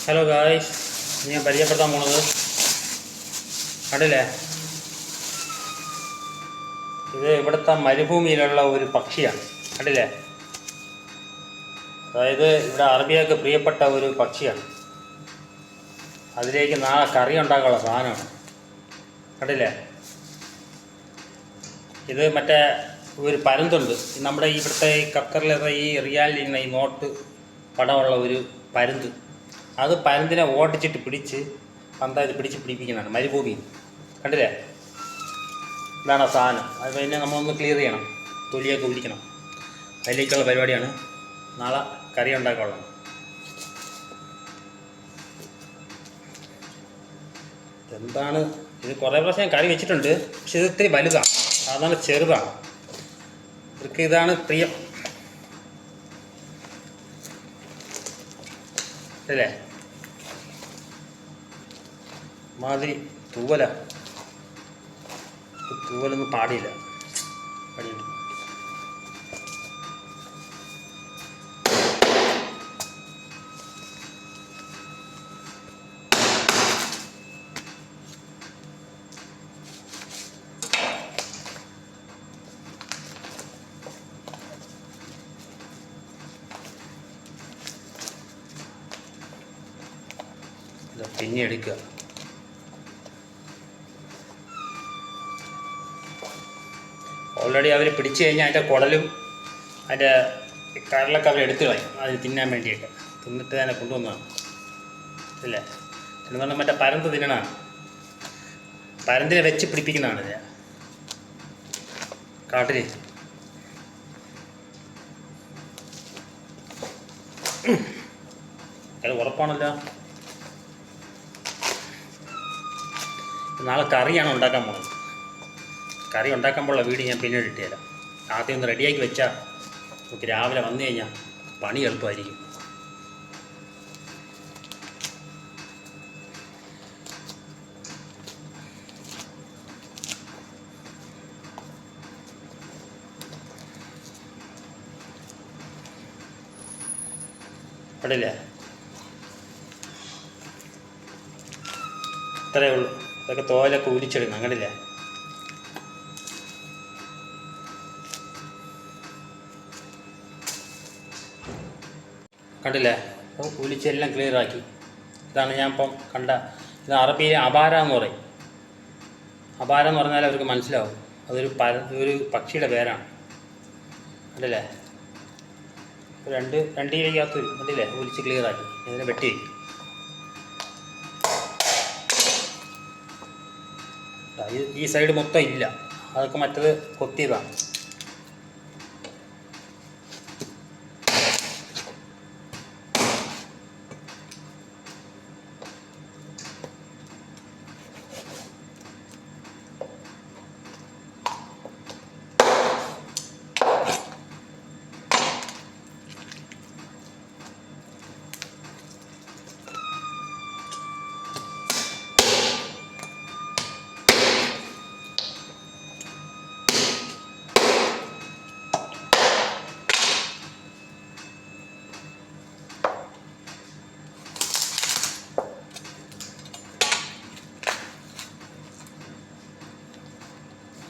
Hello guys, ഞാൻ പരിചയപ്പെടുത്താൻ പോണത് കണ്ടില്ലേ, ഇത് ഇവിടുത്തെ മരുഭൂമിയിലുള്ള ഒരു പക്ഷിയാണ്. കണ്ടില്ലേ, അതായത് ഇവിടെ അറബിയൊക്കെ പ്രിയപ്പെട്ട ഒരു പക്ഷിയാണ്. അതിലേക്ക് നാളെ കറി ഉണ്ടാക്കാനുള്ള സാധനമാണ്. കണ്ടില്ലേ, ഇത് മറ്റേ ഒരു പരുന്തുണ്ട്, നമ്മുടെ ഇവിടുത്തെ ഈ ഖത്തറിലൊക്കെ ഈ റിയാലിൽ ഈ നോട്ട് പടമുള്ള ഒരു പരുന്ത്. അത് പരുന്തിനെ ഓടിച്ചിട്ട് പിടിച്ച് പന്തായത് പിടിപ്പിക്കുന്നതാണ് മരുഭൂമിയിൽ. കണ്ടില്ലേ, ഇതാണ് ആ സാധനം. അത് പിന്നെ നമ്മളൊന്ന് ക്ലിയർ ചെയ്യണം, തൊലിയൊക്കെ ഉരിക്കണം. അതിലേക്കുള്ള പരിപാടിയാണ്. നാളെ കറി ഉണ്ടാക്കാനുള്ളത്. എന്താണ് ഇത്, കുറേ പ്രാവശ്യം ഞാൻ കറി വെച്ചിട്ടുണ്ട്, പക്ഷെ ഇത് ഇത്തിരി വലുതാണ്, സാധാരണ ചെറുതാണ്. ഇവർക്ക് ഇതാണ് പ്രിയം അല്ലേ. മാതിരി തൂവലൊന്നും പാടിയില്ല. പടിയുണ്ട്. പിന്നെ എടുക്കുക. ഓൾറെഡി അവർ പിടിച്ചു കഴിഞ്ഞാൽ അതിൻ്റെ കുടലും അതിൻ്റെ കരളൊക്കെ അവർ എടുത്തു കളയും, അതിന് തിന്നാൻ വേണ്ടിയിട്ട്. തിന്നിട്ട് തന്നെ കൊണ്ടുവന്നതാണ് അല്ലേ. എന്ന് പറഞ്ഞാൽ മറ്റേ പരന്ത് തിന്നണതാണ്, പരന്തിനെ വെച്ച് പിടിപ്പിക്കുന്നതാണ് ഇത് കാട്ടിൽ. അത് ഉറപ്പാണല്ലോ. നാളെ കറിയാണ് ഉണ്ടാക്കാൻ പോകുന്നത്. കറി ഉണ്ടാക്കുമ്പോഴുള്ള വീഡിയോ ഞാൻ പിന്നീട് ഇട്ടുതരാം. ആദ്യം ഒന്ന് റെഡിയാക്കി വെച്ചാൽ നമുക്ക് രാവിലെ വന്നു കഴിഞ്ഞാൽ പണി എളുപ്പമായിരിക്കും. കണ്ടില്ലേ, ഇത്രയേ ഉള്ളൂ. ഇതൊക്കെ തോലൊക്കെ ഉരിച്ചെടുക്കണം. കണ്ടില്ലേ, കണ്ടില്ലേ, അപ്പോൾ ഉലിച്ചെല്ലാം ക്ലിയറാക്കി. ഇതാണ് ഞാൻ ഇപ്പം കണ്ട. ഇത് അറബിയിലെ അബാര എന്ന് പറയും. അബാര എന്ന് പറഞ്ഞാൽ അവർക്ക് മനസ്സിലാവും, അതൊരു പക്ഷിയുടെ പേരാണ്. കണ്ടില്ലേ, രണ്ട് കിലോയ്ക്കകത്ത് വരും. കണ്ടില്ലേ, ഉലിച്ച് ക്ലിയറാക്കി. ഇതിനെ വെട്ടി വയ്ക്കും. ഈ സൈഡ് മൊത്തം ഇല്ല, അതൊക്കെ മറ്റത് കൊത്തിയതാണ്.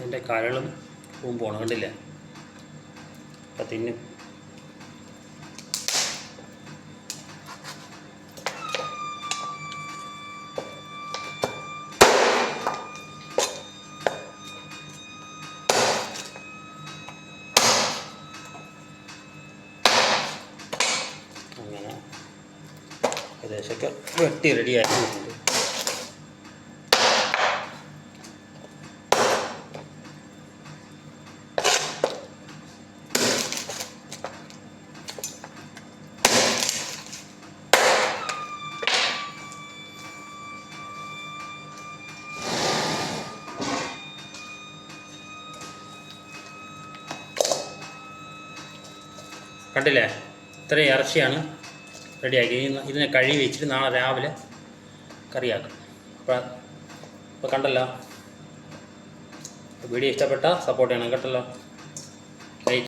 അതിൻ്റെ കരളും പൂമ്പോണം. കണ്ടില്ലേ, അപ്പം തിന്നും. അങ്ങനെ ഏകദേശമൊക്കെ വെട്ടി റെഡിയാക്കിയിട്ടുണ്ട്. കണ്ടില്ലേ, ഇത്രയും ഇറച്ചിയാണ് റെഡിയാക്കി. ഇതിനെ കഴുകി വെച്ചിട്ട് നാളെ രാവിലെ കറിയാക്കും. അപ്പോൾ കണ്ടല്ലോ, വീഡിയോ ഇഷ്ടപ്പെട്ടാൽ സപ്പോർട്ട് ചെയ്യണം കേട്ടല്ലോ.